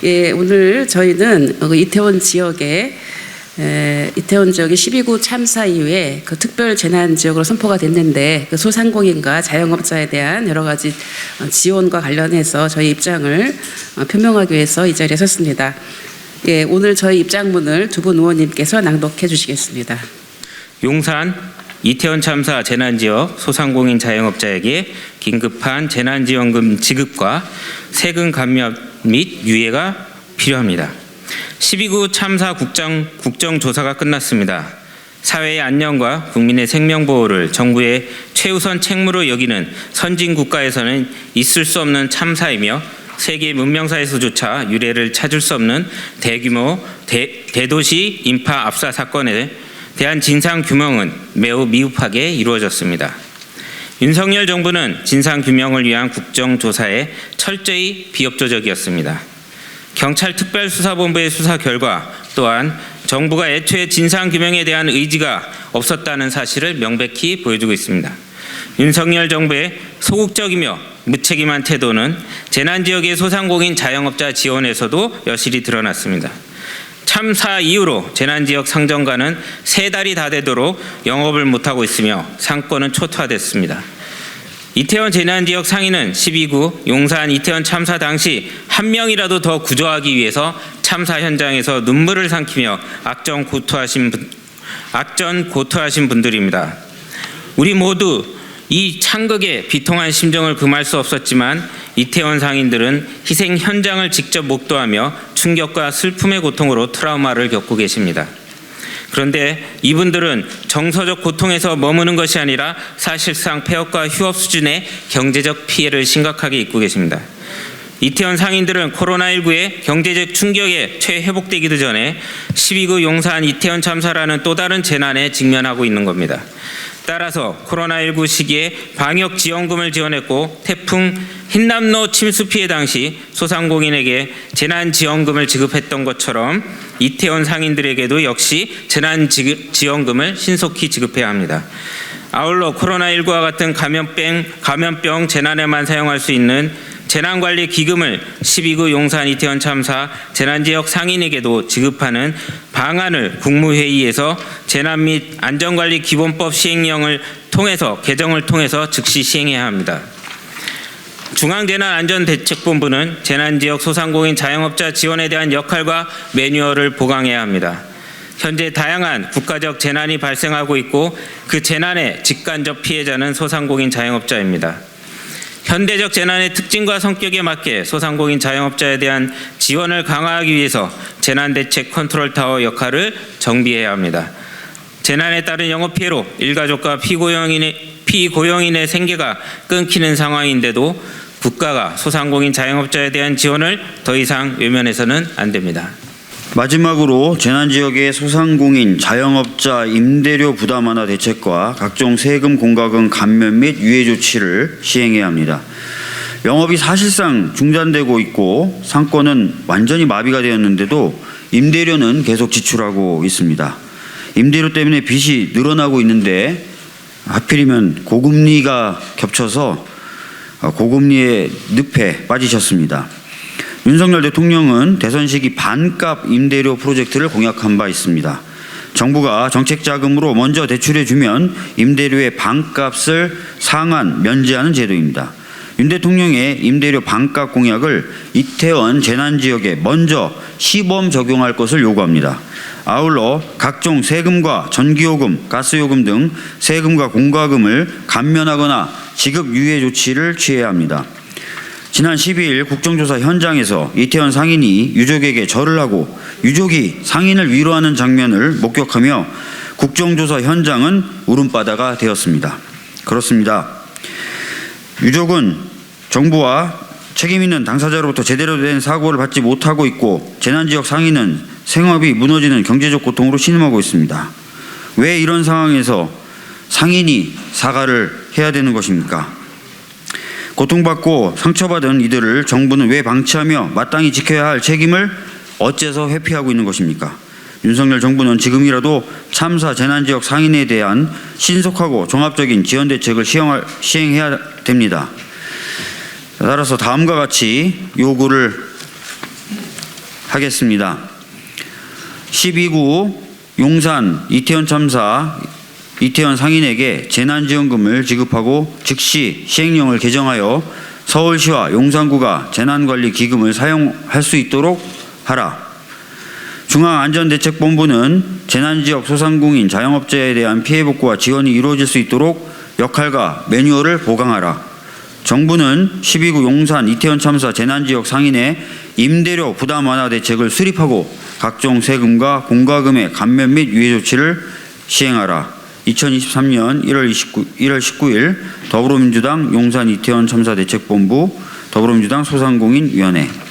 예, 오늘 저희는 이태원 지역의 12구 참사 이후에 그 특별 재난 지역으로 선포가 됐는데 그 소상공인과 자영업자에 대한 여러 가지 지원과 관련해서 저희 입장을 표명하기 위해서 이 자리에 섰습니다. 예, 오늘 저희 입장문을 두 분 의원님께서 낭독해 주시겠습니다. 용산 이태원 참사 재난지역 소상공인 자영업자에게 긴급한 재난지원금 지급과 세금 감면 및 유예가 필요합니다. 12구 참사 국정조사가 끝났습니다. 사회의 안녕과 국민의 생명보호를 정부의 최우선 책무로 여기는 선진국가에서는 있을 수 없는 참사이며 세계 문명사에서조차 유례를 찾을 수 없는 대규모 대도시 인파 압사 사건에 대한 진상규명은 매우 미흡하게 이루어졌습니다. 윤석열 정부는 진상규명을 위한 국정조사에 철저히 비협조적이었습니다. 경찰특별수사본부의 수사 결과 또한 정부가 애초에 진상규명에 대한 의지가 없었다는 사실을 명백히 보여주고 있습니다. 윤석열 정부의 소극적이며 무책임한 태도는 재난지역의 소상공인 자영업자 지원에서도 여실히 드러났습니다. 참사 이후로 재난지역 상점가는 3달이 다 되도록 영업을 못하고 있으며 상권은 초토화됐습니다. 이태원 재난지역 상인은 12구 용산 이태원 참사 당시 한 명이라도 더 구조하기 위해서 참사 현장에서 눈물을 삼키며 악전고투하신 분들입니다. 우리 모두 이 창극의 비통한 심정을 금할 수 없었지만 이태원 상인들은 희생 현장을 직접 목도하며 충격과 슬픔의 고통으로 트라우마를 겪고 계십니다. 그런데 이분들은 정서적 고통에서 머무는 것이 아니라 사실상 폐업과 휴업 수준의 경제적 피해를 심각하게 입고 계십니다. 이태원 상인들은 코로나19의 경제적 충격에 최회복되기도 전에 12구 용산 이태원 참사라는 또 다른 재난에 직면하고 있는 겁니다. 따라서 코로나19 시기에 방역지원금을 지원했고 태풍 흰남노 침수 피해 당시 소상공인에게 재난지원금을 지급했던 것처럼 이태원 상인들에게도 역시 재난지원금을 신속히 지급해야 합니다. 아울러 코로나19와 같은 감염병 재난에만 사용할 수 있는 재난관리기금을 12구 용산 이태원 참사 재난지역 상인에게도 지급하는 방안을 국무회의에서 재난 및 안전관리 기본법 시행령을 통해서 개정을 통해서 즉시 시행해야 합니다. 중앙재난안전대책본부는 재난지역 소상공인 자영업자 지원에 대한 역할과 매뉴얼을 보강해야 합니다. 현재 다양한 국가적 재난이 발생하고 있고 그 재난의 직간접 피해자는 소상공인 자영업자입니다. 현대적 재난의 특징과 성격에 맞게 소상공인 자영업자에 대한 지원을 강화하기 위해서 재난대책 컨트롤타워 역할을 정비해야 합니다. 재난에 따른 영업피해로 일가족과 피고용인의 생계가 끊기는 상황인데도 국가가 소상공인 자영업자에 대한 지원을 더 이상 외면해서는 안 됩니다. 마지막으로 재난지역의 소상공인 자영업자 임대료 부담 완화 대책과 각종 세금 공과금 감면 및 유예 조치를 시행해야 합니다. 영업이 사실상 중단되고 있고 상권은 완전히 마비가 되었는데도 임대료는 계속 지출하고 있습니다. 임대료 때문에 빚이 늘어나고 있는데 하필이면 고금리가 겹쳐서 고금리의 늪에 빠지셨습니다. 윤석열 대통령은 대선 시기 반값 임대료 프로젝트를 공약한 바 있습니다. 정부가 정책 자금으로 먼저 대출해주면 임대료의 반값을 상환, 면제하는 제도입니다. 윤 대통령의 임대료 반값 공약을 이태원 재난지역에 먼저 시범 적용할 것을 요구합니다. 아울러 각종 세금과 전기요금, 가스요금 등 세금과 공과금을 감면하거나 지급 유예 조치를 취해야 합니다. 지난 12일 국정조사 현장에서 이태원 상인이 유족에게 절을 하고 유족이 상인을 위로하는 장면을 목격하며 국정조사 현장은 울음바다가 되었습니다. 그렇습니다. 유족은 정부와 책임있는 당사자로부터 제대로 된 사고를 받지 못하고 있고 재난지역 상인은 생업이 무너지는 경제적 고통으로 신음하고 있습니다. 왜 이런 상황에서 상인이 사과를 해야 되는 것입니까? 고통받고 상처받은 이들을 정부는 왜 방치하며 마땅히 지켜야 할 책임을 어째서 회피하고 있는 것입니까? 윤석열 정부는 지금이라도 참사 재난지역 상인에 대한 신속하고 종합적인 지원 대책을 시행해야 됩니다. 따라서 다음과 같이 요구를 하겠습니다. 12구 용산 이태원 참사 이태원 상인에게 재난지원금을 지급하고 즉시 시행령을 개정하여 서울시와 용산구가 재난관리기금을 사용할 수 있도록 하라. 중앙안전대책본부는 재난지역 소상공인 자영업자에 대한 피해복구와 지원이 이루어질 수 있도록 역할과 매뉴얼을 보강하라. 정부는 12구 용산 이태원 참사 재난지역 상인의 임대료 부담 완화 대책을 수립하고 각종 세금과 공과금의 감면 및 유예 조치를 시행하라. 2023년 1월 19일 더불어민주당 용산 이태원 참사 대책본부 더불어민주당 소상공인위원회.